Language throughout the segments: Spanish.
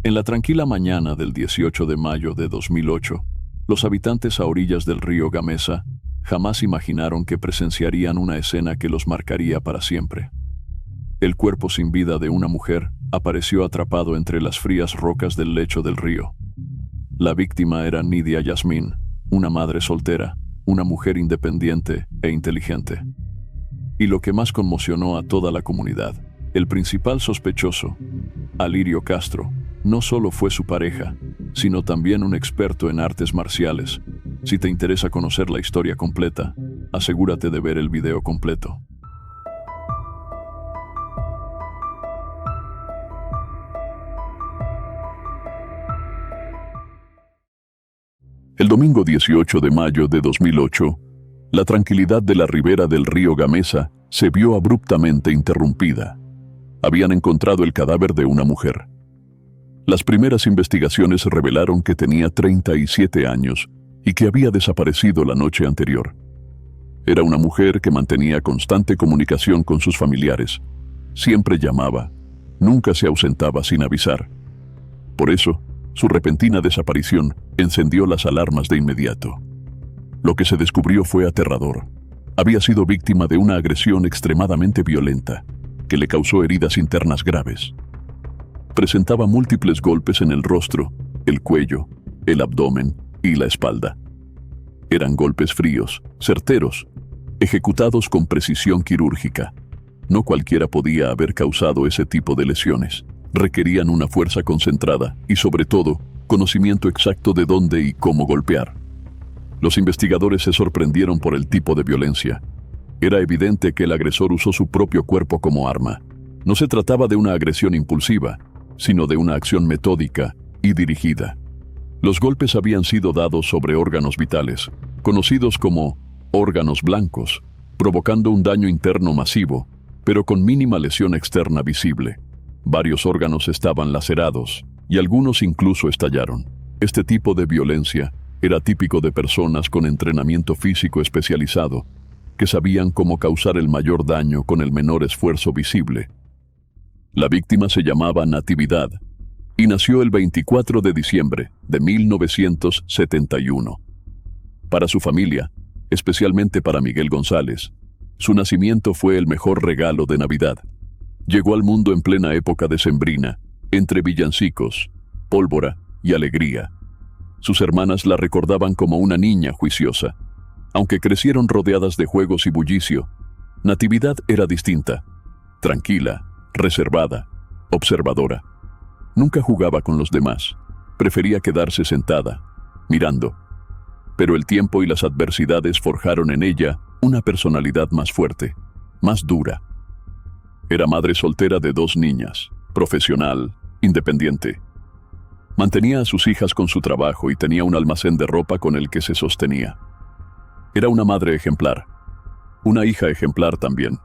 En la tranquila mañana del 18 de mayo de 2008, los habitantes a orillas del río Gamesa jamás imaginaron que presenciarían una escena que los marcaría para siempre. El cuerpo sin vida de una mujer apareció atrapado entre las frías rocas del lecho del río. La víctima era Nidia Yasmín, una madre soltera, una mujer independiente e inteligente. Y lo que más conmocionó a toda la comunidad, el principal sospechoso, Alirio Castro, no solo fue su pareja, sino también un experto en artes marciales. Si te interesa conocer la historia completa, asegúrate de ver el video completo. El domingo 18 de mayo de 2008, la tranquilidad de la ribera del río Gamesa se vio abruptamente interrumpida. Habían encontrado el cadáver de una mujer. Las primeras investigaciones revelaron que tenía 37 años y que había desaparecido la noche anterior. Era una mujer que mantenía constante comunicación con sus familiares. Siempre llamaba, nunca se ausentaba sin avisar. Por eso, su repentina desaparición encendió las alarmas de inmediato. Lo que se descubrió fue aterrador. Había sido víctima de una agresión extremadamente violenta, que le causó heridas internas graves. Presentaba múltiples golpes en el rostro, el cuello, el abdomen y la espalda. Eran golpes fríos, certeros, ejecutados con precisión quirúrgica. No cualquiera podía haber causado ese tipo de lesiones. Requerían una fuerza concentrada y, sobre todo, conocimiento exacto de dónde y cómo golpear. Los investigadores se sorprendieron por el tipo de violencia. Era evidente que el agresor usó su propio cuerpo como arma. No se trataba de una agresión impulsiva, sino de una acción metódica y dirigida. Los golpes habían sido dados sobre órganos vitales, conocidos como órganos blancos, provocando un daño interno masivo, pero con mínima lesión externa visible. Varios órganos estaban lacerados y algunos incluso estallaron. Este tipo de violencia era típico de personas con entrenamiento físico especializado, que sabían cómo causar el mayor daño con el menor esfuerzo visible. La víctima se llamaba Natividad y nació el 24 de diciembre de 1971. Para su familia, especialmente para Miguel González, su nacimiento fue el mejor regalo de Navidad. Llegó al mundo en plena época decembrina, entre villancicos, pólvora y alegría. Sus hermanas la recordaban como una niña juiciosa. Aunque crecieron rodeadas de juegos y bullicio, Natividad era distinta, tranquila, reservada, observadora. Nunca jugaba con los demás, prefería quedarse sentada, mirando. Pero el tiempo y las adversidades forjaron en ella una personalidad más fuerte, más dura. Era madre soltera de 2 niñas, profesional, independiente. Mantenía a sus hijas con su trabajo y tenía un almacén de ropa con el que se sostenía. Era una madre ejemplar, una hija ejemplar también.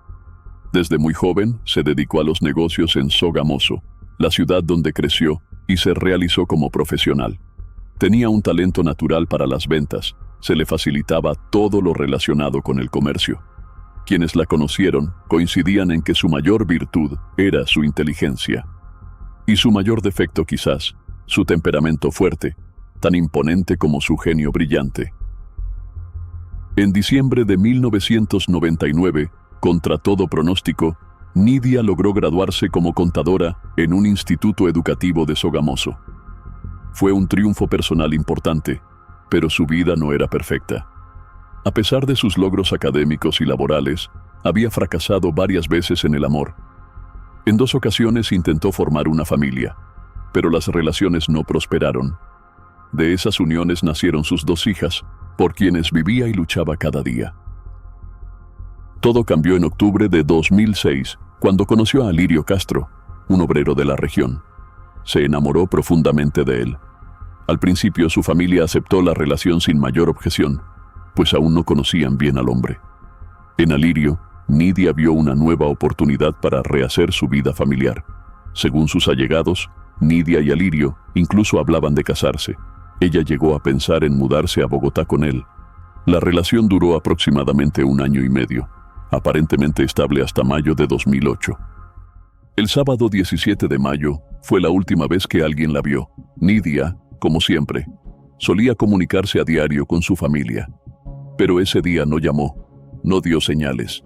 Desde muy joven se dedicó a los negocios en Sogamoso, la ciudad donde creció, y se realizó como profesional. Tenía un talento natural para las ventas, se le facilitaba todo lo relacionado con el comercio. Quienes la conocieron coincidían en que su mayor virtud era su inteligencia. Y su mayor defecto quizás, su temperamento fuerte, tan imponente como su genio brillante. En diciembre de 1999, contra todo pronóstico, Nidia logró graduarse como contadora en un instituto educativo de Sogamoso. Fue un triunfo personal importante, pero su vida no era perfecta. A pesar de sus logros académicos y laborales, había fracasado varias veces en el amor. En 2 ocasiones intentó formar una familia, pero las relaciones no prosperaron. De esas uniones nacieron sus 2 hijas, por quienes vivía y luchaba cada día. Todo cambió en octubre de 2006, cuando conoció a Alirio Castro, un obrero de la región. Se enamoró profundamente de él. Al principio su familia aceptó la relación sin mayor objeción, pues aún no conocían bien al hombre. En Alirio, Nidia vio una nueva oportunidad para rehacer su vida familiar. Según sus allegados, Nidia y Alirio incluso hablaban de casarse. Ella llegó a pensar en mudarse a Bogotá con él. La relación duró aproximadamente 1 año y medio, aparentemente estable hasta mayo de 2008. El sábado 17 de mayo fue la última vez que alguien la vio. Nidia, como siempre, solía comunicarse a diario con su familia. Pero ese día no llamó, no dio señales.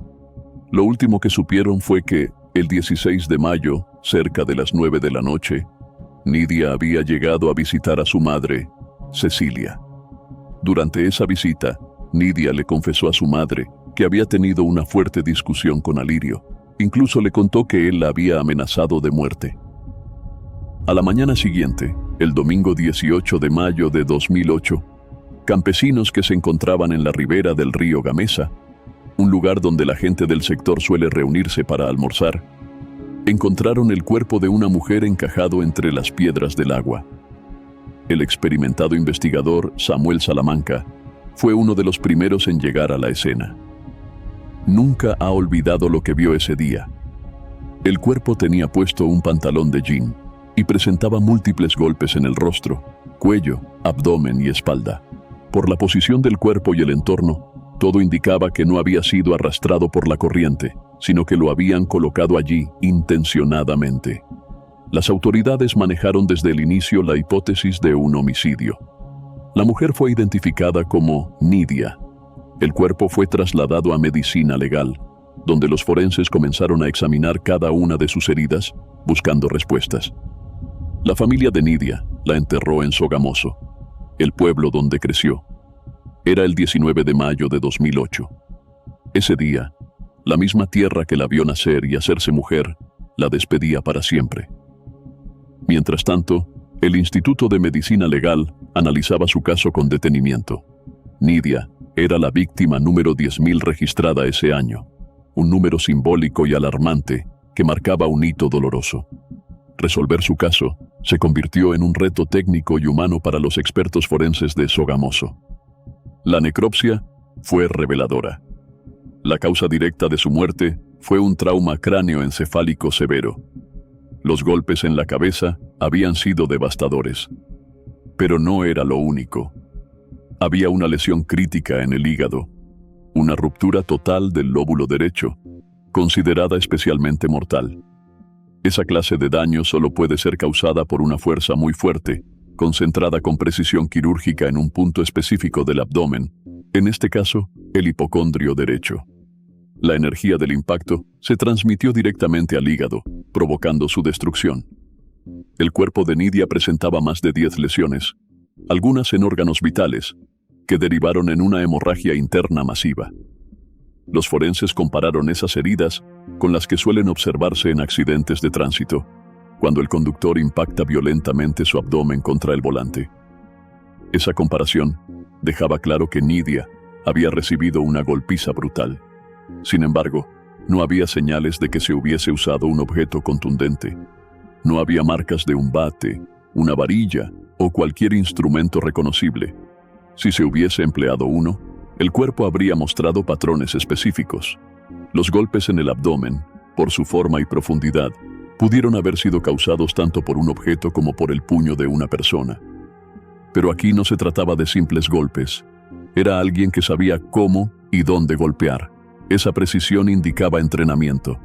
Lo último que supieron fue que, el 16 de mayo, cerca de las 9 de la noche, Nidia había llegado a visitar a su madre, Cecilia. Durante esa visita, Nidia le confesó a su madre que había tenido una fuerte discusión con Alirio. Incluso le contó que él la había amenazado de muerte. A la mañana siguiente, el domingo 18 de mayo de 2008, campesinos que se encontraban en la ribera del río Gamesa, un lugar donde la gente del sector suele reunirse para almorzar, encontraron el cuerpo de una mujer encajado entre las piedras del agua. El experimentado investigador Samuel Salamanca fue uno de los primeros en llegar a la escena. Nunca ha olvidado lo que vio ese día. El cuerpo tenía puesto un pantalón de jean y presentaba múltiples golpes en el rostro, cuello, abdomen y espalda. Por la posición del cuerpo y el entorno, todo indicaba que no había sido arrastrado por la corriente, sino que lo habían colocado allí intencionadamente. Las autoridades manejaron desde el inicio la hipótesis de un homicidio. La mujer fue identificada como Nidia. El cuerpo fue trasladado a medicina legal, donde los forenses comenzaron a examinar cada una de sus heridas, buscando respuestas. La familia de Nidia la enterró en Sogamoso, el pueblo donde creció. Era el 19 de mayo de 2008. Ese día, la misma tierra que la vio nacer y hacerse mujer, la despedía para siempre. Mientras tanto, el Instituto de Medicina Legal analizaba su caso con detenimiento. Nidia era la víctima número 10.000 registrada ese año, un número simbólico y alarmante que marcaba un hito doloroso. Resolver su caso se convirtió en un reto técnico y humano para los expertos forenses de Sogamoso. La necropsia fue reveladora. La causa directa de su muerte fue un trauma cráneoencefálico severo. Los golpes en la cabeza habían sido devastadores. Pero no era lo único. Había una lesión crítica en el hígado, una ruptura total del lóbulo derecho, considerada especialmente mortal. Esa clase de daño solo puede ser causada por una fuerza muy fuerte, concentrada con precisión quirúrgica en un punto específico del abdomen, en este caso, el hipocondrio derecho. La energía del impacto se transmitió directamente al hígado, provocando su destrucción. El cuerpo de Nidia presentaba más de 10 lesiones, algunas en órganos vitales, que derivaron en una hemorragia interna masiva. Los forenses compararon esas heridas con las que suelen observarse en accidentes de tránsito, cuando el conductor impacta violentamente su abdomen contra el volante. Esa comparación dejaba claro que Nidia había recibido una golpiza brutal. Sin embargo, no había señales de que se hubiese usado un objeto contundente. No había marcas de un bate, una varilla o cualquier instrumento reconocible. Si se hubiese empleado uno, el cuerpo habría mostrado patrones específicos. Los golpes en el abdomen, por su forma y profundidad, pudieron haber sido causados tanto por un objeto como por el puño de una persona. Pero aquí no se trataba de simples golpes. Era alguien que sabía cómo y dónde golpear. Esa precisión indicaba entrenamiento.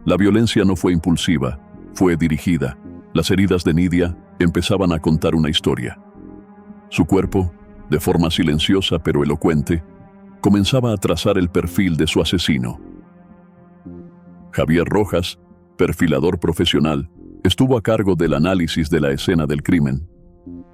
La violencia no fue impulsiva, fue dirigida. Las heridas de Nidia empezaban a contar una historia. Su cuerpo, de forma silenciosa pero elocuente, comenzaba a trazar el perfil de su asesino. Javier Rojas, perfilador profesional, estuvo a cargo del análisis de la escena del crimen.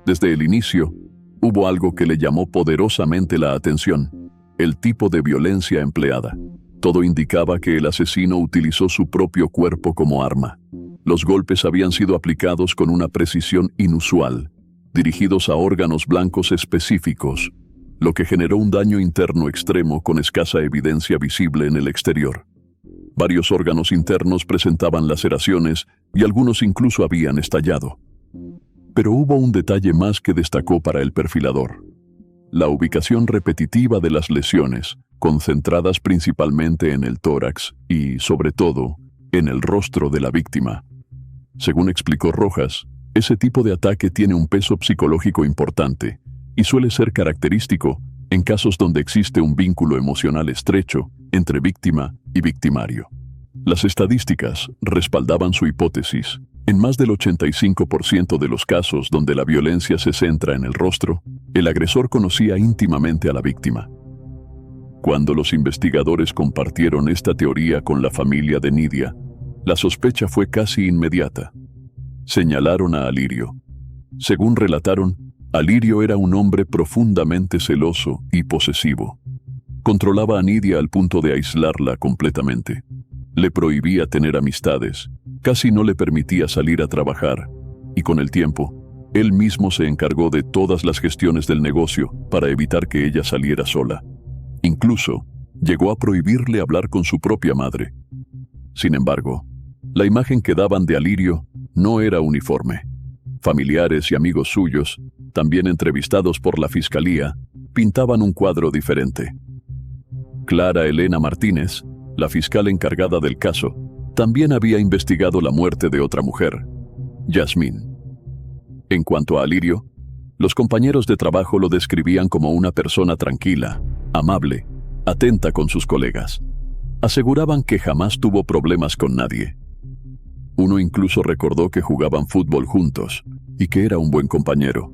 Desde el inicio, hubo algo que le llamó poderosamente la atención: el tipo de violencia empleada. Todo indicaba que el asesino utilizó su propio cuerpo como arma. Los golpes habían sido aplicados con una precisión inusual, dirigidos a órganos blancos específicos, lo que generó un daño interno extremo con escasa evidencia visible en el exterior. Varios órganos internos presentaban laceraciones y algunos incluso habían estallado. Pero hubo un detalle más que destacó para el perfilador: la ubicación repetitiva de las lesiones, concentradas principalmente en el tórax y, sobre todo, en el rostro de la víctima. Según explicó Rojas, ese tipo de ataque tiene un peso psicológico importante y suele ser característico en casos donde existe un vínculo emocional estrecho entre víctima y victimario. Las estadísticas respaldaban su hipótesis. En más del 85% de los casos donde la violencia se centra en el rostro, el agresor conocía íntimamente a la víctima. Cuando los investigadores compartieron esta teoría con la familia de Nidia, la sospecha fue casi inmediata. Señalaron a Alirio. Según relataron, Alirio era un hombre profundamente celoso y posesivo. Controlaba a Nidia al punto de aislarla completamente. Le prohibía tener amistades, casi no le permitía salir a trabajar, y con el tiempo, él mismo se encargó de todas las gestiones del negocio para evitar que ella saliera sola. Incluso, llegó a prohibirle hablar con su propia madre. Sin embargo, la imagen que daban de Alirio no era uniforme. Familiares y amigos suyos, también entrevistados por la fiscalía, pintaban un cuadro diferente. Clara Elena Martínez, la fiscal encargada del caso, también había investigado la muerte de otra mujer, Yasmín. En cuanto a Alirio, los compañeros de trabajo lo describían como una persona tranquila, amable, atenta con sus colegas. Aseguraban que jamás tuvo problemas con nadie. Uno incluso recordó que jugaban fútbol juntos y que era un buen compañero.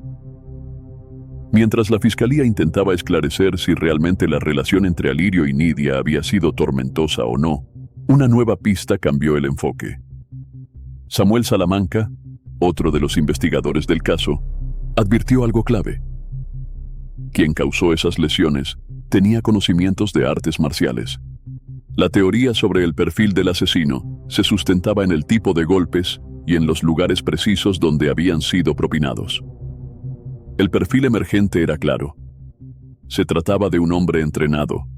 Mientras la fiscalía intentaba esclarecer si realmente la relación entre Alirio y Nidia había sido tormentosa o no, una nueva pista cambió el enfoque. Samuel Salamanca, otro de los investigadores del caso, advirtió algo clave. Quien causó esas lesiones tenía conocimientos de artes marciales. La teoría sobre el perfil del asesino se sustentaba en el tipo de golpes y en los lugares precisos donde habían sido propinados. El perfil emergente era claro. Se trataba de un hombre entrenado,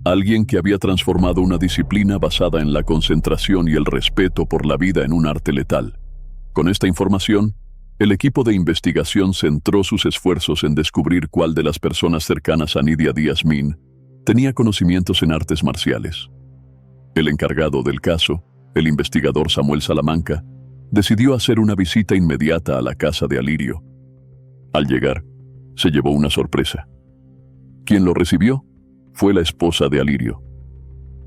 alguien que había transformado una disciplina basada en la concentración y el respeto por la vida en un arte letal. Con esta información, el equipo de investigación centró sus esfuerzos en descubrir cuál de las personas cercanas a Nidia Yasmín tenía conocimientos en artes marciales. El encargado del caso, el investigador Samuel Salamanca, decidió hacer una visita inmediata a la casa de Alirio. Al llegar, se llevó una sorpresa. Quien lo recibió fue la esposa de Alirio.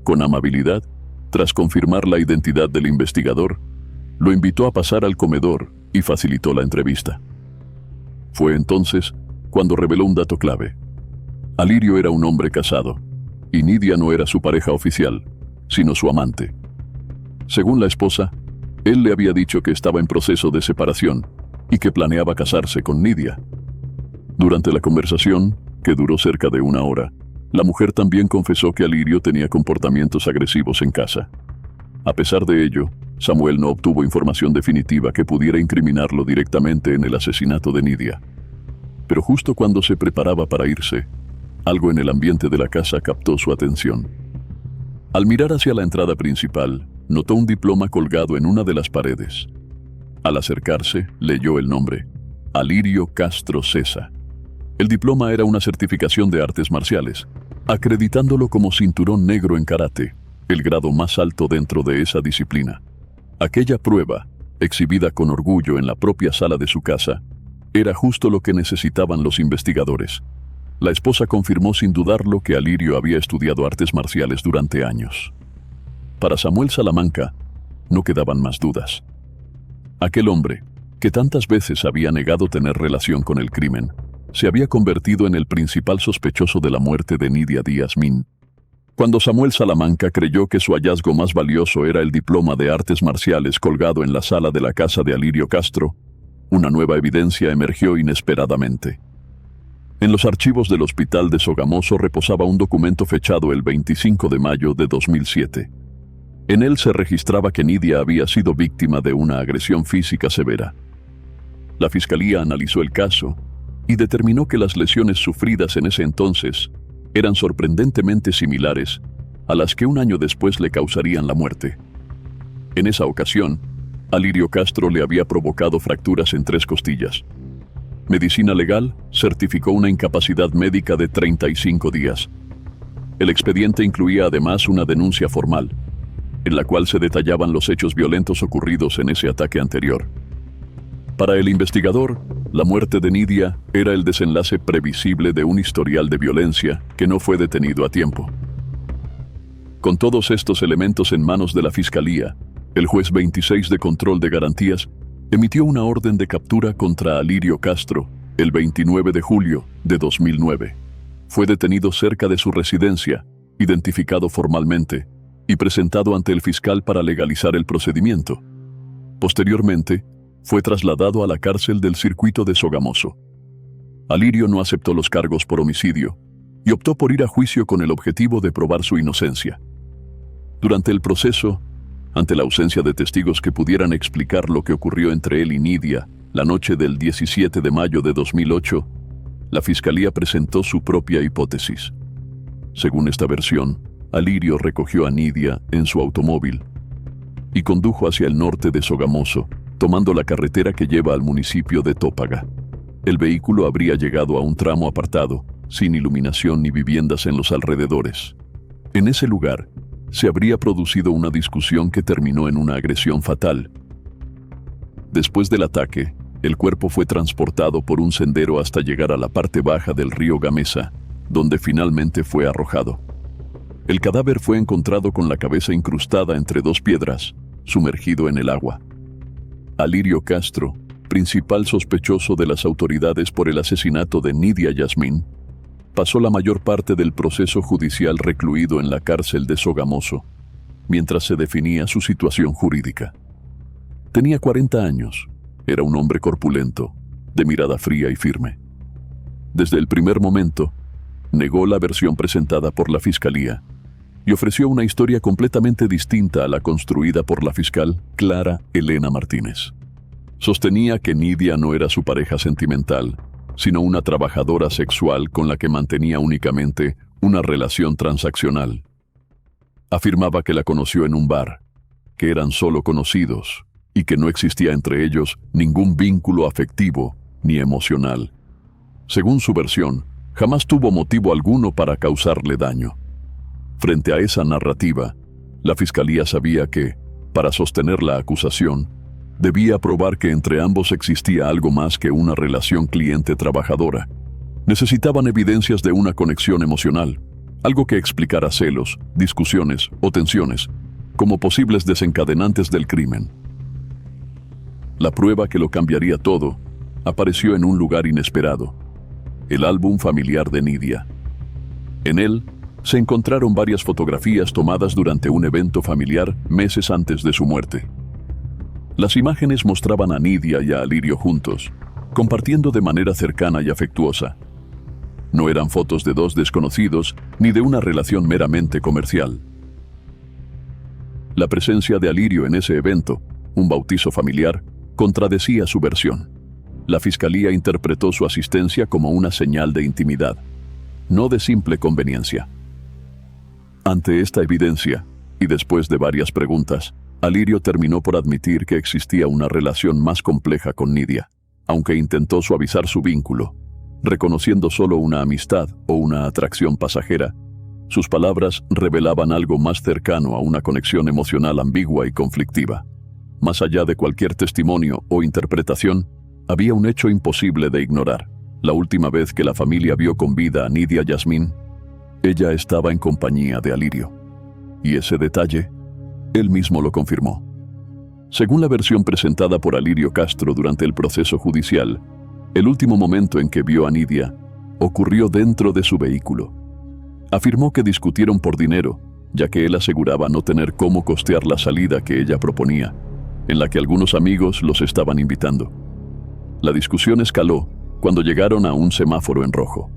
Con amabilidad, tras confirmar la identidad del investigador, lo invitó a pasar al comedor y facilitó la entrevista. Fue entonces cuando reveló un dato clave. Alirio era un hombre casado, y Nidia no era su pareja oficial, sino su amante. Según la esposa, él le había dicho que estaba en proceso de separación y que planeaba casarse con Nidia. Durante la conversación, que duró cerca de 1 hora, la mujer también confesó que Alirio tenía comportamientos agresivos en casa. A pesar de ello, Samuel no obtuvo información definitiva que pudiera incriminarlo directamente en el asesinato de Nidia. Pero justo cuando se preparaba para irse, algo en el ambiente de la casa captó su atención. Al mirar hacia la entrada principal, notó un diploma colgado en una de las paredes. Al acercarse, leyó el nombre: Alirio Castro Cesa. El diploma era una certificación de artes marciales, acreditándolo como cinturón negro en karate, el grado más alto dentro de esa disciplina. Aquella prueba, exhibida con orgullo en la propia sala de su casa, era justo lo que necesitaban los investigadores. La esposa confirmó sin dudarlo que Alirio había estudiado artes marciales durante años. Para Samuel Salamanca, no quedaban más dudas. Aquel hombre, que tantas veces había negado tener relación con el crimen, se había convertido en el principal sospechoso de la muerte de Nidia Yasmín. Cuando Samuel Salamanca creyó que su hallazgo más valioso era el diploma de artes marciales colgado en la sala de la casa de Alirio Castro, una nueva evidencia emergió inesperadamente. En los archivos del hospital de Sogamoso reposaba un documento fechado el 25 de mayo de 2007. En él se registraba que Nidia había sido víctima de una agresión física severa. La fiscalía analizó el caso y determinó que las lesiones sufridas en ese entonces eran sorprendentemente similares a las que 1 año después le causarían la muerte. En esa ocasión, Alirio Castro le había provocado fracturas en 3 costillas. Medicina Legal certificó una incapacidad médica de 35 días. El expediente incluía además una denuncia formal, en la cual se detallaban los hechos violentos ocurridos en ese ataque anterior. Para el investigador, la muerte de Nidia era el desenlace previsible de un historial de violencia que no fue detenido a tiempo. Con todos estos elementos en manos de la Fiscalía, el juez 26 de Control de Garantías emitió una orden de captura contra Alirio Castro el 29 de julio de 2009. Fue detenido cerca de su residencia, identificado formalmente y presentado ante el fiscal para legalizar el procedimiento. Posteriormente, fue trasladado a la cárcel del circuito de Sogamoso. Alirio no aceptó los cargos por homicidio y optó por ir a juicio con el objetivo de probar su inocencia. Durante el proceso, ante la ausencia de testigos que pudieran explicar lo que ocurrió entre él y Nidia la noche del 17 de mayo de 2008, la Fiscalía presentó su propia hipótesis. Según esta versión, Alirio recogió a Nidia en su automóvil y condujo hacia el norte de Sogamoso, tomando la carretera que lleva al municipio de Tópaga. El vehículo habría llegado a un tramo apartado, sin iluminación ni viviendas en los alrededores. En ese lugar, se habría producido una discusión que terminó en una agresión fatal. Después del ataque, el cuerpo fue transportado por un sendero hasta llegar a la parte baja del río Gamesa, donde finalmente fue arrojado. El cadáver fue encontrado con la cabeza incrustada entre dos piedras, sumergido en el agua. Alirio Castro, principal sospechoso de las autoridades por el asesinato de Nidia Yasmín, pasó la mayor parte del proceso judicial recluido en la cárcel de Sogamoso, mientras se definía su situación jurídica. Tenía 40 años, era un hombre corpulento, de mirada fría y firme. Desde el primer momento, negó la versión presentada por la Fiscalía y ofreció una historia completamente distinta a la construida por la fiscal Clara Elena Martínez. Sostenía que Nidia no era su pareja sentimental, sino una trabajadora sexual con la que mantenía únicamente una relación transaccional. Afirmaba que la conoció en un bar, que eran solo conocidos y que no existía entre ellos ningún vínculo afectivo ni emocional. Según su versión, jamás tuvo motivo alguno para causarle daño. Frente a esa narrativa, la Fiscalía sabía que, para sostener la acusación, debía probar que entre ambos existía algo más que una relación cliente-trabajadora. Necesitaban evidencias de una conexión emocional, algo que explicara celos, discusiones o tensiones, como posibles desencadenantes del crimen. La prueba que lo cambiaría todo apareció en un lugar inesperado: el álbum familiar de Nidia. En él se encontraron varias fotografías tomadas durante un evento familiar meses antes de su muerte. Las imágenes mostraban a Nidia y a Alirio juntos, compartiendo de manera cercana y afectuosa. No eran fotos de dos desconocidos ni de una relación meramente comercial. La presencia de Alirio en ese evento, un bautizo familiar, contradecía su versión. La Fiscalía interpretó su asistencia como una señal de intimidad, no de simple conveniencia. Ante esta evidencia, y después de varias preguntas, Alirio terminó por admitir que existía una relación más compleja con Nidia, aunque intentó suavizar su vínculo, reconociendo solo una amistad o una atracción pasajera. Sus palabras revelaban algo más cercano a una conexión emocional ambigua y conflictiva. Más allá de cualquier testimonio o interpretación, había un hecho imposible de ignorar. La última vez que la familia vio con vida a Nidia Yasmín, ella estaba en compañía de Alirio. Y ese detalle, él mismo lo confirmó. Según la versión presentada por Alirio Castro durante el proceso judicial, el último momento en que vio a Nidia ocurrió dentro de su vehículo. Afirmó que discutieron por dinero, ya que él aseguraba no tener cómo costear la salida que ella proponía, en la que algunos amigos los estaban invitando. La discusión escaló cuando llegaron a un semáforo en rojo.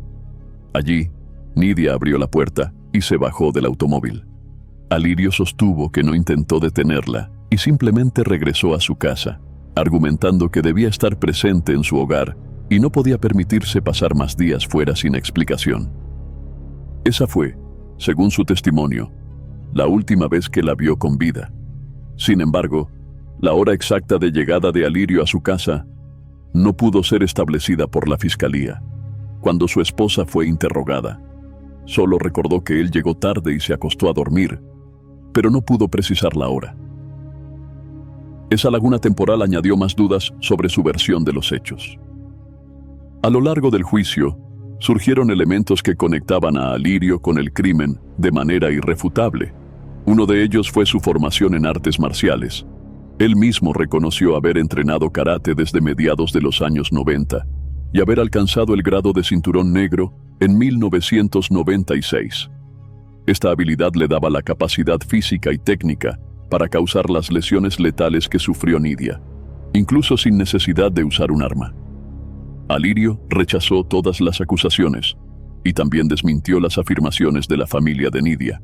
Allí, Nidia abrió la puerta y se bajó del automóvil. Alirio sostuvo que no intentó detenerla y simplemente regresó a su casa, argumentando que debía estar presente en su hogar y no podía permitirse pasar más días fuera sin explicación. Esa fue, según su testimonio, la última vez que la vio con vida. Sin embargo, la hora exacta de llegada de Alirio a su casa no pudo ser establecida por la Fiscalía. Cuando su esposa fue interrogada, solo recordó que él llegó tarde y se acostó a dormir, pero no pudo precisar la hora. Esa laguna temporal añadió más dudas sobre su versión de los hechos. A lo largo del juicio, surgieron elementos que conectaban a Alirio con el crimen de manera irrefutable, Uno de ellos fue su formación en artes marciales. Él mismo reconoció haber entrenado karate desde mediados de los años 90 y haber alcanzado el grado de cinturón negro en 1996. Esta habilidad le daba la capacidad física y técnica para causar las lesiones letales que sufrió Nidia, incluso sin necesidad de usar un arma. Alirio rechazó todas las acusaciones y también desmintió las afirmaciones de la familia de Nidia,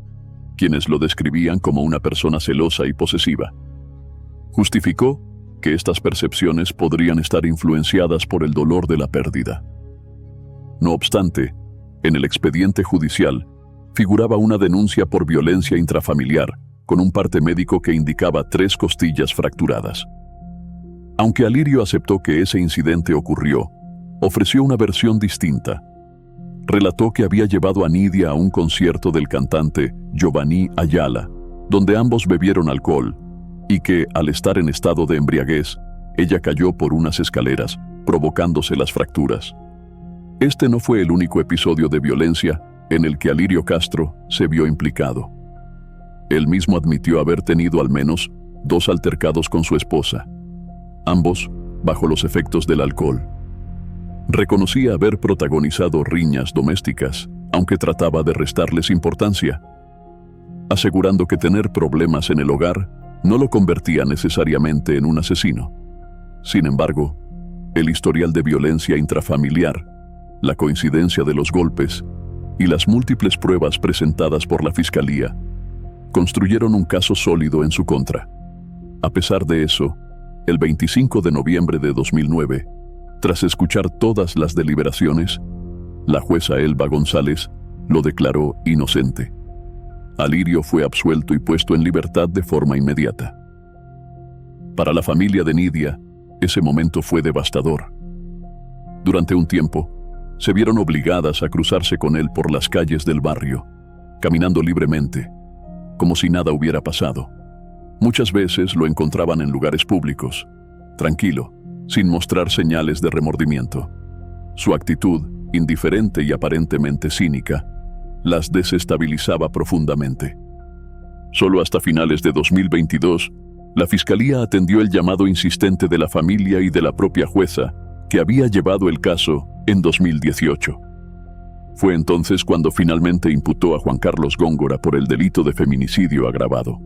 quienes lo describían como una persona celosa y posesiva. Justificó que estas percepciones podrían estar influenciadas por el dolor de la pérdida. No obstante, en el expediente judicial figuraba una denuncia por violencia intrafamiliar, con un parte médico que indicaba 3 costillas fracturadas. Aunque Alirio aceptó que ese incidente ocurrió, ofreció una versión distinta. Relató que había llevado a Nidia a un concierto del cantante Giovanni Ayala, donde ambos bebieron alcohol, y que, al estar en estado de embriaguez, ella cayó por unas escaleras, provocándose las fracturas. Este no fue el único episodio de violencia en el que Alirio Castro se vio implicado. Él mismo admitió haber tenido al menos 2 altercados con su esposa, ambos bajo los efectos del alcohol. Reconocía haber protagonizado riñas domésticas, aunque trataba de restarles importancia, asegurando que tener problemas en el hogar no lo convertía necesariamente en un asesino. Sin embargo, el historial de violencia intrafamiliar, la coincidencia de los golpes y las múltiples pruebas presentadas por la Fiscalía construyeron un caso sólido en su contra. A pesar de eso, el 25 de noviembre de 2009, tras escuchar todas las deliberaciones, la jueza Elba González lo declaró inocente. Alirio fue absuelto y puesto en libertad de forma inmediata. Para la familia de Nidia, ese momento fue devastador. Durante un tiempo, se vieron obligadas a cruzarse con él por las calles del barrio, caminando libremente, como si nada hubiera pasado. Muchas veces lo encontraban en lugares públicos, tranquilo, sin mostrar señales de remordimiento. Su actitud, indiferente y aparentemente cínica, las desestabilizaba profundamente. Solo hasta finales de 2022, la Fiscalía atendió el llamado insistente de la familia y de la propia jueza, que había llevado el caso en 2018. Fue entonces cuando finalmente imputó a Juan Carlos Góngora por el delito de feminicidio agravado.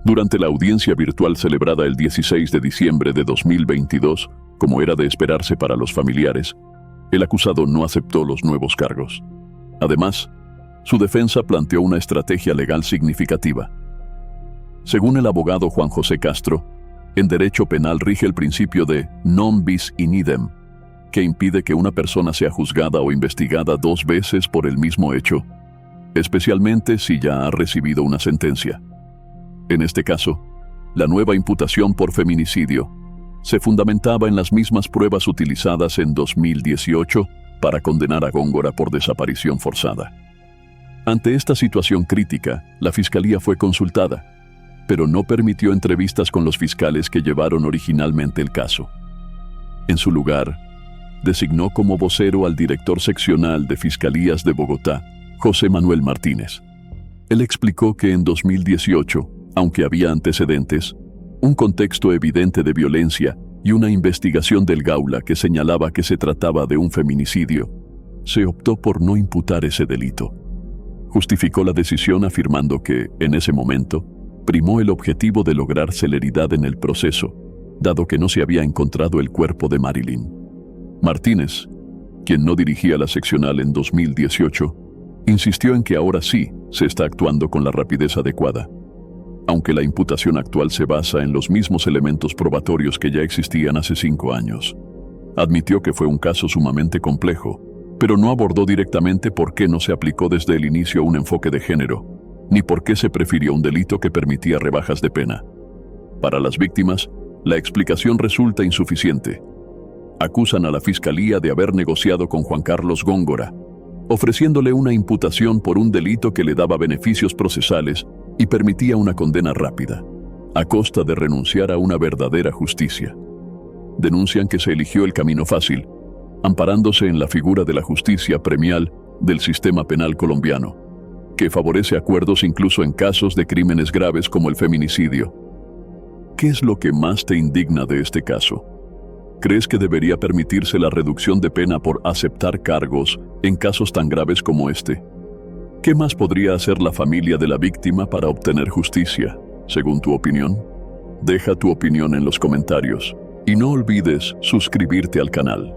Durante la audiencia virtual celebrada el 16 de diciembre de 2022, como era de esperarse para los familiares, el acusado no aceptó los nuevos cargos. Además, su defensa planteó una estrategia legal significativa. Según el abogado Juan José Castro, en derecho penal rige el principio de non bis in idem, que impide que una persona sea juzgada o investigada 2 veces por el mismo hecho, especialmente si ya ha recibido una sentencia. En este caso, la nueva imputación por feminicidio se fundamentaba en las mismas pruebas utilizadas en 2018 para condenar a Góngora por desaparición forzada. Ante esta situación crítica, la Fiscalía fue consultada, pero no permitió entrevistas con los fiscales que llevaron originalmente el caso. En su lugar, designó como vocero al director seccional de Fiscalías de Bogotá, José Manuel Martínez. Él explicó que en 2018, aunque había antecedentes, un contexto evidente de violencia y una investigación del Gaula que señalaba que se trataba de un feminicidio, se optó por no imputar ese delito. Justificó la decisión afirmando que, en ese momento, primó el objetivo de lograr celeridad en el proceso, dado que no se había encontrado el cuerpo de Marilyn. Martínez, quien no dirigía la seccional en 2018, insistió en que ahora sí se está actuando con la rapidez adecuada. Aunque la imputación actual se basa en los mismos elementos probatorios que ya existían hace 5 años. Admitió que fue un caso sumamente complejo, pero no abordó directamente por qué no se aplicó desde el inicio un enfoque de género, ni por qué se prefirió un delito que permitía rebajas de pena. Para las víctimas, la explicación resulta insuficiente. Acusan a la Fiscalía de haber negociado con Juan Carlos Góngora, ofreciéndole una imputación por un delito que le daba beneficios procesales y permitía una condena rápida, a costa de renunciar a una verdadera justicia. Denuncian que se eligió el camino fácil, amparándose en la figura de la justicia premial del sistema penal colombiano, que favorece acuerdos incluso en casos de crímenes graves como el feminicidio. ¿Qué es lo que más te indigna de este caso? ¿Crees que debería permitirse la reducción de pena por aceptar cargos en casos tan graves como este? ¿Qué más podría hacer la familia de la víctima para obtener justicia, según tu opinión? Deja tu opinión en los comentarios y no olvides suscribirte al canal.